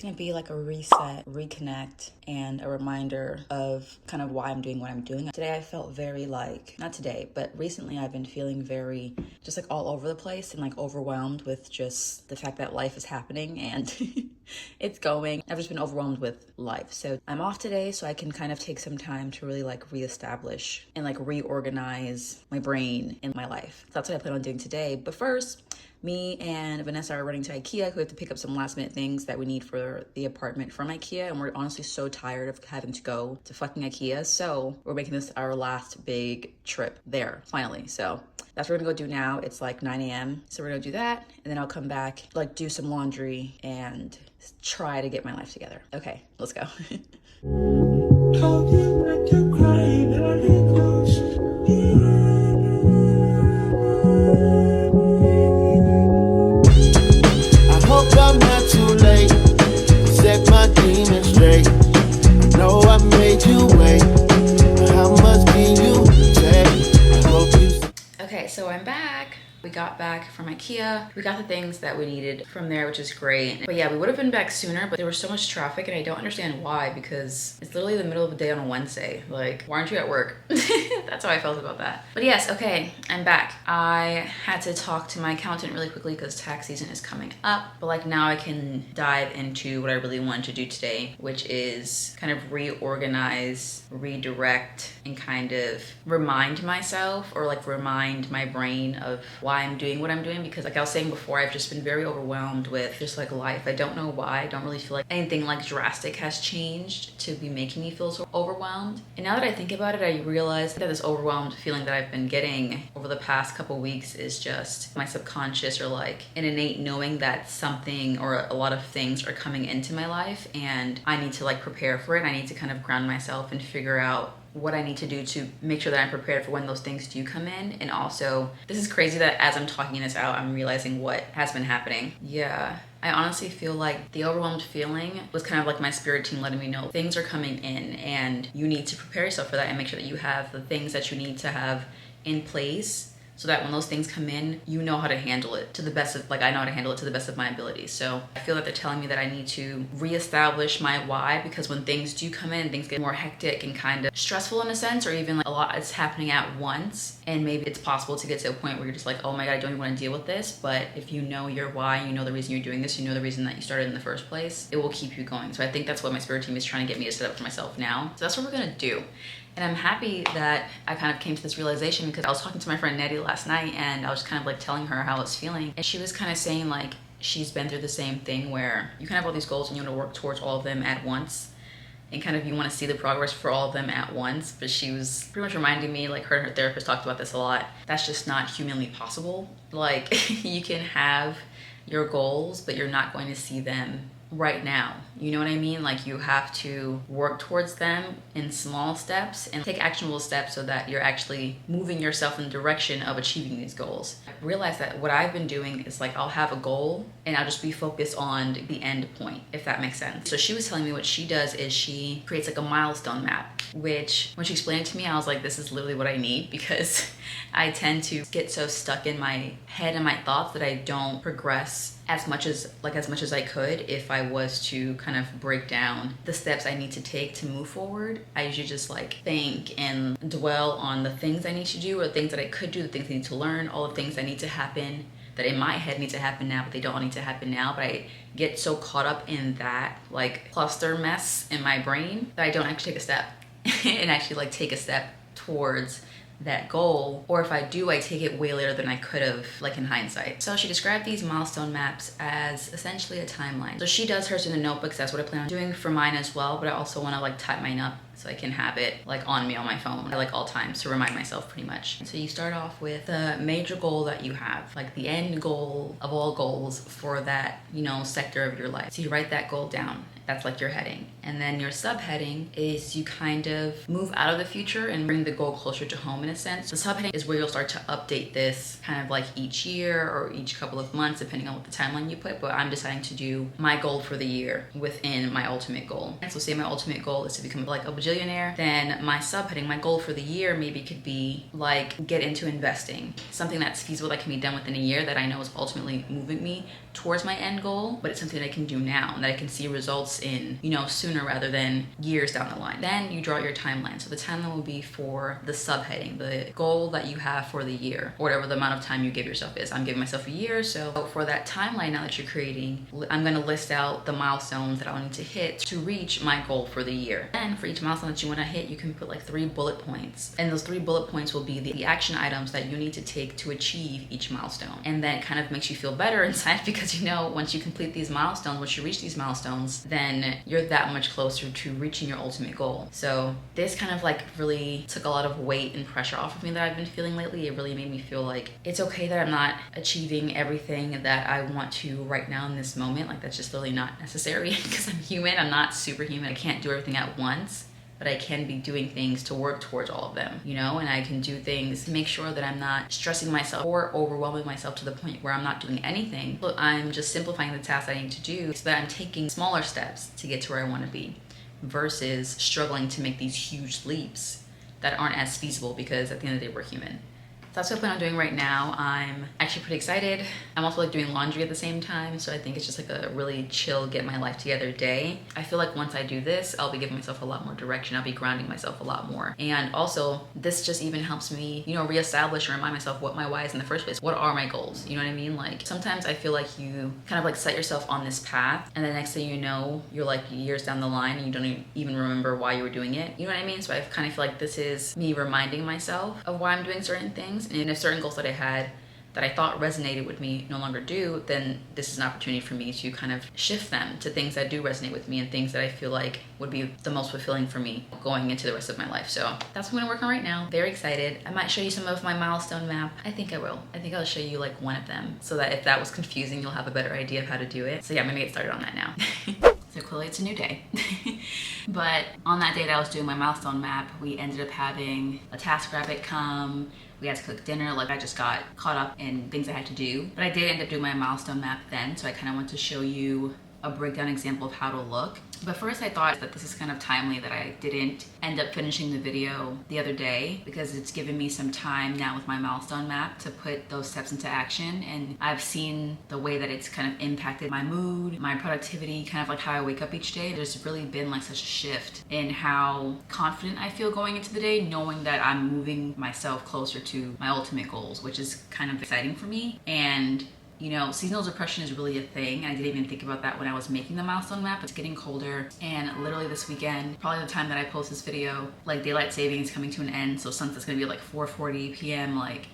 gonna be like a reset, reconnect, and a reminder of kind of why I'm doing what I'm doing. Today I felt very like, not today, but recently I've been feeling very just like all over the place and like overwhelmed with just the fact that life is happening and it's going. I've just been overwhelmed with life. So I'm off today so I can kind of take some time to really like reestablish and like reorganize my brain and my life. So that's what I plan on doing today. But first, me and Vanessa are running to IKEA. We have to pick up some last minute things that we need for the apartment from IKEA. And we're honestly so tired of having to go to fucking IKEA. So we're making this our last big trip there, finally. So that's what we're gonna go do now. It's like 9 a.m. So we're gonna do that. And then I'll come back, like do some laundry and try to get my life together. Okay, let's go. I'm not too late. Set my demons straight. I know I made you wait. How much can you take? I hope you. Okay, so I'm back. We got back from IKEA. We got the things that we needed from there, which is great. But yeah, we would have been back sooner, but there was so much traffic and I don't understand why, because it's literally the middle of the day on a Wednesday. Like, why aren't you at work? That's how I felt about that. But yes, okay, I'm back. I had to talk to my accountant really quickly because tax season is coming up. But like now I can dive into what I really wanted to do today, which is kind of reorganize, redirect, and kind of remind myself or like remind my brain of why I'm doing what I'm doing, because like I was saying before, I've just been very overwhelmed with just like life. I don't know why. I don't really feel like anything like drastic has changed to be making me feel so overwhelmed. And now that I think about it, I realize that this overwhelmed feeling that I've been getting over the past couple weeks is just my subconscious or like an innate knowing that something or a lot of things are coming into my life and I need to like prepare for it. I need to kind of ground myself and figure out what I need to do to make sure that I'm prepared for when those things do come in. And also, this is crazy that as I'm talking this out, I'm realizing what has been happening. Yeah, I honestly feel like the overwhelmed feeling was kind of like my spirit team letting me know things are coming in and you need to prepare yourself for that and make sure that you have the things that you need to have in place so that when those things come in, you know how to handle it to the best of, like I know how to handle it to the best of my ability. So I feel that they're telling me that I need to reestablish my why, because when things do come in and things get more hectic and kind of stressful in a sense, or even like a lot is happening at once, and maybe it's possible to get to a point where you're just like, oh my God, I don't even want to deal with this. But if you know your why, you know the reason you're doing this, you know the reason that you started in the first place, it will keep you going. So I think that's what my spirit team is trying to get me to set up for myself now. So that's what we're gonna do. And I'm happy that I kind of came to this realization because I was talking to my friend Nettie last night and I was kind of like telling her how I was feeling. And she was kind of saying like she's been through the same thing where you kind of have all these goals and you want to work towards all of them at once. And kind of you want to see the progress for all of them at once. But she was pretty much reminding me, like her and her therapist talked about this a lot, that's just not humanly possible. Like you can have your goals, but you're not going to see them right now. You know what I mean? Like you have to work towards them in small steps and take actionable steps so that you're actually moving yourself in the direction of achieving these goals. I realize that what I've been doing is like I'll have a goal and I'll just be focused on the end point, if that makes sense. So she was telling me what she does is she creates like a milestone map, which when she explained it to me, I was like, this is literally what I need, because I tend to get so stuck in my head and my thoughts that I don't progress as much as I could if I was to kind of break down the steps I need to take to move forward. I usually just like think and dwell on the things I need to do or the things that I could do, the things I need to learn, all the things that need to happen that in my head need to happen now, but they don't need to happen now. But I get so caught up in that like cluster mess in my brain that I don't actually take a step and actually like take a step towards that goal, or if I do, I take it way later than I could have, like in hindsight. So she described these milestone maps as essentially a timeline. So she does hers in a notebook, so that's what I plan on doing for mine as well, but I also want to like type mine up so I can have it like on me on my phone at like all times to remind myself pretty much. And so you start off with the major goal that you have, like the end goal of all goals for that, you know, sector of your life. So you write that goal down. That's like your heading. And then your subheading is you kind of move out of the future and bring the goal closer to home in a sense. The subheading is where you'll start to update this kind of like each year or each couple of months, depending on what the timeline you put. But I'm deciding to do my goal for the year within my ultimate goal. And so say my ultimate goal is to become like a bajillionaire, then my subheading, my goal for the year maybe could be like get into investing. Something that's feasible that can be done within a year that I know is ultimately moving me towards my end goal, but it's something that I can do now and that I can see results in, you know, sooner rather than years down the line. Then you draw your timeline. So the timeline will be for the subheading, the goal that you have for the year, or whatever the amount of time you give yourself is. I'm giving myself a year, so for that timeline now that you're creating, I'm going to list out the milestones that I'll need to hit to reach my goal for the year. Then for each milestone that you want to hit, you can put like 3 bullet points, and those 3 bullet points will be the action items that you need to take to achieve each milestone. And then it kind of makes you feel better inside because you know once you complete these milestones, once you reach these milestones, then you're that much closer to reaching your ultimate goal. So this kind of like really took a lot of weight and pressure off of me that I've been feeling lately. It really made me feel like it's okay that I'm not achieving everything that I want to right now in this moment. Like that's just really not necessary because I'm human. I'm not superhuman. I can't do everything at once, but I can be doing things to work towards all of them, you know, and I can do things to make sure that I'm not stressing myself or overwhelming myself to the point where I'm not doing anything. But I'm just simplifying the tasks I need to do so that I'm taking smaller steps to get to where I want to be versus struggling to make these huge leaps that aren't as feasible because at the end of the day, we're human. So that's what I plan on doing right now. I'm actually pretty excited. I'm also like doing laundry at the same time, so I think it's just like a really chill, get my life together day. I feel like once I do this, I'll be giving myself a lot more direction. I'll be grounding myself a lot more. And also, this just even helps me, you know, reestablish or remind myself what my why is in the first place. What are my goals? You know what I mean? Like sometimes I feel like you kind of like set yourself on this path, and the next thing you know, you're like years down the line and you don't even remember why you were doing it. You know what I mean? So I kind of feel like this is me reminding myself of why I'm doing certain things. And if certain goals that I had that I thought resonated with me no longer do, then this is an opportunity for me to kind of shift them to things that do resonate with me and things that I feel like would be the most fulfilling for me going into the rest of my life. So that's what I'm gonna work on right now. Very excited. I might show you some of my milestone map. I think I will. I think I'll show you like one of them so that if that was confusing, you'll have a better idea of how to do it. So yeah, I'm gonna get started on that now. So clearly it's a new day. But on that day that I was doing my milestone map, we ended up having a TaskRabbit come. We had to cook dinner. Like I just got caught up in things I had to do. But I did end up doing my milestone map then, so I kind of want to show you a breakdown example of how to look. But first I thought that this is kind of timely that I didn't end up finishing the video the other day because it's given me some time now with my milestone map to put those steps into action. And I've seen the way that it's kind of impacted my mood, my productivity, kind of like how I wake up each day. There's really been like such a shift in how confident I feel going into the day, knowing that I'm moving myself closer to my ultimate goals, which is kind of exciting for me. And you know, seasonal depression is really a thing. I didn't even think about that when I was making the milestone map. It's getting colder, and literally this weekend, probably the time that I post this video, like daylight saving is coming to an end, so sunset's gonna be like 4:40 p.m. like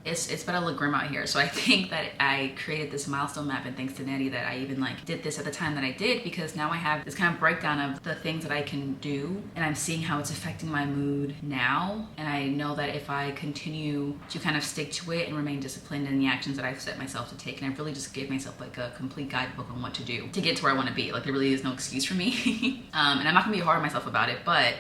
it's about to look grim out here. So I think that I created this milestone map, and thanks to Nettie that I even like did this at the time that I did, because now I have this kind of breakdown of the things that I can do, and I'm seeing how it's affecting my mood now. And I know that if I continue to kind of stick to it and remain disciplined in the actions that I've set myself to take, and I really just gave myself like a complete guidebook on what to do to get to where I want to be. Like there really is no excuse for me. And I'm not gonna be hard on myself about it, but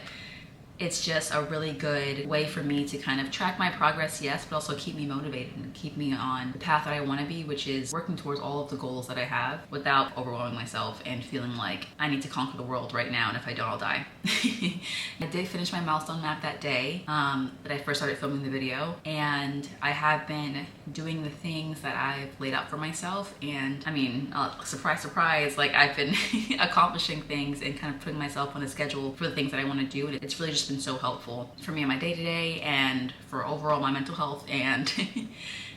it's just a really good way for me to kind of track my progress, yes, but also keep me motivated and keep me on the path that I want to be, which is working towards all of the goals that I have without overwhelming myself and feeling like I need to conquer the world right now, and if I don't, I'll die. I did finish my milestone map that day that I first started filming the video, and I have been doing the things that I've laid out for myself. And I mean, surprise, surprise, like I've been accomplishing things and kind of putting myself on a schedule for the things that I want to do. It's really just been so helpful for me in my day-to-day and for overall my mental health, and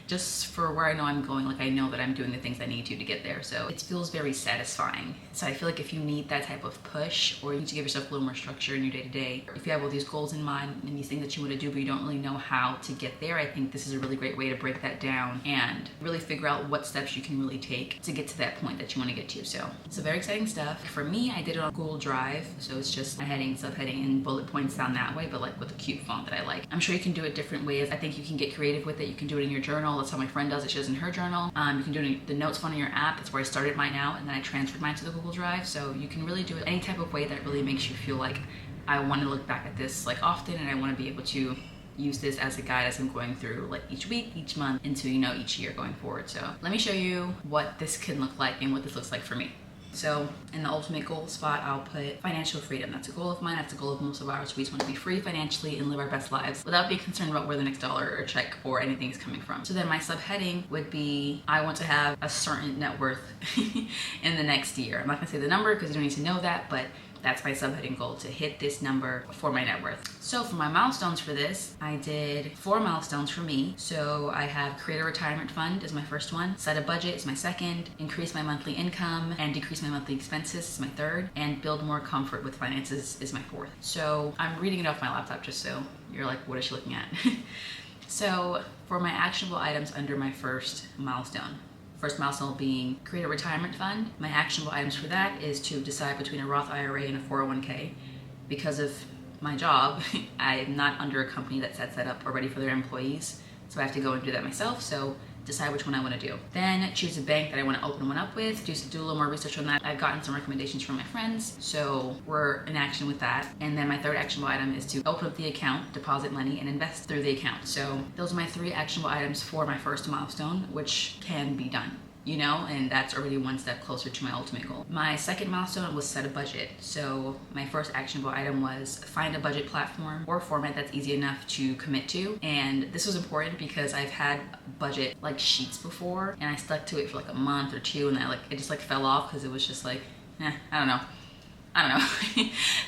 just for where I know I'm going. Like I know that I'm doing the things I need to get there, so it feels very satisfying. So I feel like if you need that type of push, or you need to give yourself a little more structure in your day-to-day, or if you have all these goals in mind and these things that you want to do but you don't really know how to get there, I think this is a really great way to break that down and really figure out what steps you can really take to get to that point that you want to get to. So it's very exciting stuff. For me, I did it on Google Drive, so it's just a heading, subheading, and bullet points down that way, but like with a cute font that I like. I'm sure you can do it different ways. I think you can get creative with it. You can do it in your journal. That's how my friend does it. She does it in her journal. You can do it in the notes font in your app. That's where I started mine out, and then I transferred mine to the Google Drive. So you can really do it any type of way that really makes you feel like I want to look back at this like often, and I want to be able to use this as a guide as I'm going through like each week, each month, into, you know, each year going forward. So let me show you what this can look like and what this looks like for me. So in the ultimate goal spot, I'll put financial freedom. That's a goal of mine. That's a goal of most of ours. We just want to be free financially and live our best lives without being concerned about where the next dollar or check or anything is coming from. So then my subheading would be, I want to have a certain net worth in the next year. I'm not gonna say the number because you don't need to know that, but that's my subheading goal, to hit this number for my net worth. So for my milestones for this, I did 4 milestones for me. So I have create a retirement fund is my first one, set a budget is my second, increase my monthly income and decrease my monthly expenses is my third, and build more comfort with finances is my fourth. So I'm reading it off my laptop just so you're like, what is she looking at? So for my actionable items under my first milestone being create a retirement fund. My actionable items for that is to decide between a Roth IRA and a 401k. Because of my job, I'm not under a company that sets that up already for their employees, so I have to go and do that myself. So decide which one I want to do. Then choose a bank that I want to open one up with, do a little more research on that. I've gotten some recommendations from my friends, so we're in action with that. And then my third actionable item is to open up the account, deposit money, and invest through the account. So those are my 3 actionable items for my first milestone, which can be done, you know, and that's already one step closer to my ultimate goal. My second milestone was set a budget. So my first actionable item was find a budget platform or format that's easy enough to commit to. And this was important because I've had budget like sheets before and I stuck to it for like a month or 2 and it just like fell off because it was just like, I don't know.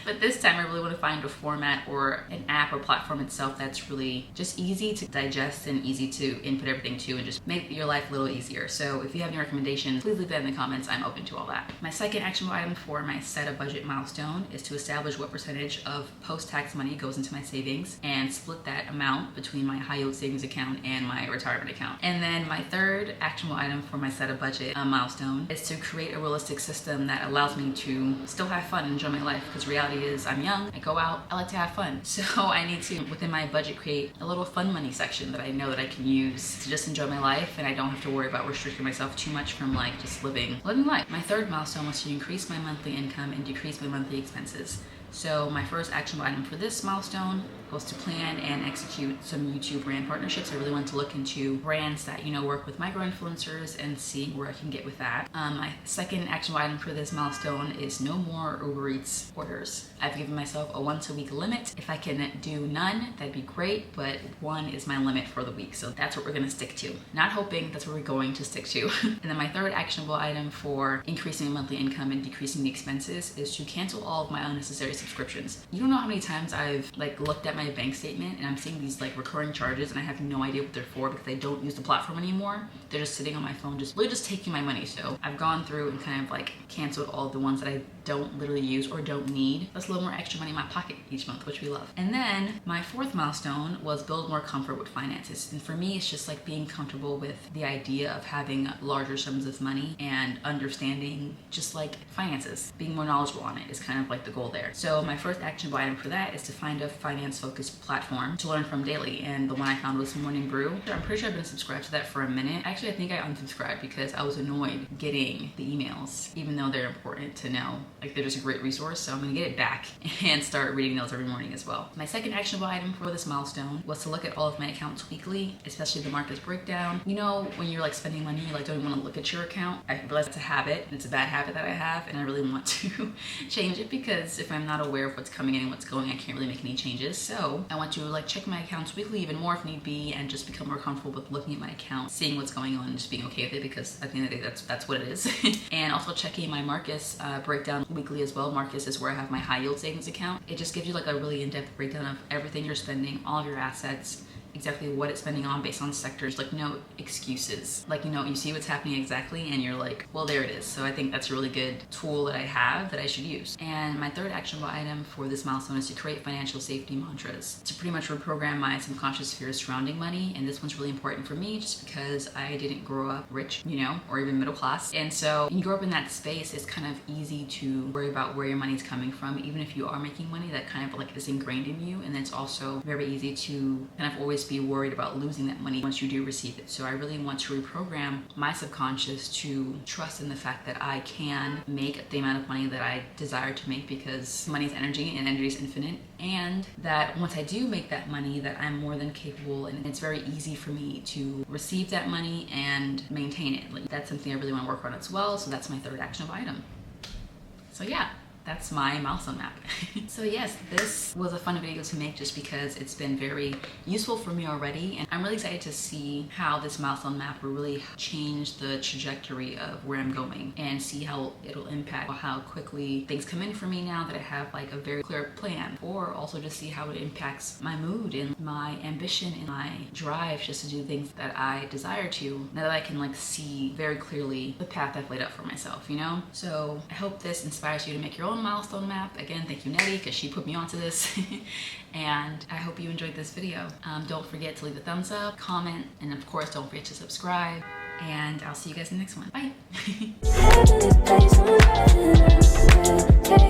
But this time I really want to find a format or an app or platform itself that's really just easy to digest and easy to input everything to and just make your life a little easier. So if you have any recommendations, please leave that in the comments. I'm open to all that. My second actionable item for my set a budget milestone is to establish what percentage of post-tax money goes into my savings and split that amount between my high yield savings account and my retirement account. And then my third actionable item for my set a budget milestone is to create a realistic system that allows me to still have fun and enjoy my life, because reality is I'm young, I go out, I like to have fun. So I need to, within my budget, create a little fun money section that I know that I can use to just enjoy my life, and I don't have to worry about restricting myself too much from like just living life. My third milestone was to increase my monthly income and decrease my monthly expenses. So my first actionable item for this milestone was to plan and execute some YouTube brand partnerships. I really want to look into brands that, you know, work with micro-influencers and see where I can get with that. My second actionable item for this milestone is no more Uber Eats orders. I've given myself a once a week limit. If I can do none, that'd be great, but 1 is my limit for the week. So that's what we're gonna stick to. Not hoping, that's what we're going to stick to. And then my third actionable item for increasing my monthly income and decreasing the expenses is to cancel all of my unnecessary subscriptions. You don't know how many times I've like looked at my bank statement and I'm seeing these like recurring charges and I have no idea what they're for because I don't use the platform anymore. They're just sitting on my phone, just taking my money. So I've gone through and kind of like canceled all the ones that I don't literally use or don't need. That's a little more extra money in my pocket each month, which we love. And then my fourth milestone was build more comfort with finances. And for me, it's just like being comfortable with the idea of having larger sums of money and understanding just like finances. Being more knowledgeable on it is kind of like the goal there. So my first actionable item for that is to find a finance-focused platform to learn from daily. And the one I found was Morning Brew. I'm pretty sure I've been subscribed to that for a minute. Actually, I think I unsubscribed because I was annoyed getting the emails, even though they're important to know. Like, they're just a great resource, so I'm gonna get it back and start reading those every morning as well. My second actionable item for this milestone was to look at all of my accounts weekly, especially the markets breakdown. You know, when you're like spending money, you like don't even want to look at your account. I realized it's a habit, and it's a bad habit that I have, and I really want to change it because if I'm not aware of what's coming in and what's going, I can't really make any changes. So I want to like check my accounts weekly even more if need be, and just become more comfortable with looking at my account, seeing what's going on, and just being okay with it, because at the end of the day, that's what it is. And also checking my Marcus breakdown weekly as well. Marcus is where I have my high yield savings account. It just gives you like a really in-depth breakdown of everything you're spending, all of your assets, exactly what it's spending on based on sectors, like no excuses. Like, you know, you see what's happening exactly and you're like, well, there it is. So I think that's a really good tool that I have that I should use. And my third actionable item for this milestone is to create financial safety mantras to pretty much reprogram my subconscious fears surrounding money. And this one's really important for me just because I didn't grow up rich, you know, or even middle class. And so when you grow up in that space, it's kind of easy to worry about where your money's coming from. Even if you are making money, that kind of like is ingrained in you. And it's also very easy to kind of always be worried about losing that money once you do receive it. So I really want to reprogram my subconscious to trust in the fact that I can make the amount of money that I desire to make, because money is energy and energy is infinite, and that once I do make that money, that I'm more than capable and it's very easy for me to receive that money and maintain it. Like, that's something I really want to work on as well. So that's my third actionable item. So yeah, that's my milestone map. So yes, this was a fun video to make just because it's been very useful for me already, and I'm really excited to see how this milestone map will really change the trajectory of where I'm going and see how it'll impact how quickly things come in for me now that I have like a very clear plan, or also just see how it impacts my mood and my ambition and my drive just to do things that I desire to, now that I can like see very clearly the path I've laid out for myself, you know? So I hope this inspires you to make your own milestone map. Again, thank you Nettie, because she put me onto this. And I hope you enjoyed this video. Don't forget to leave a thumbs up, comment, and of course don't forget to subscribe, and I'll see you guys in the next one. Bye.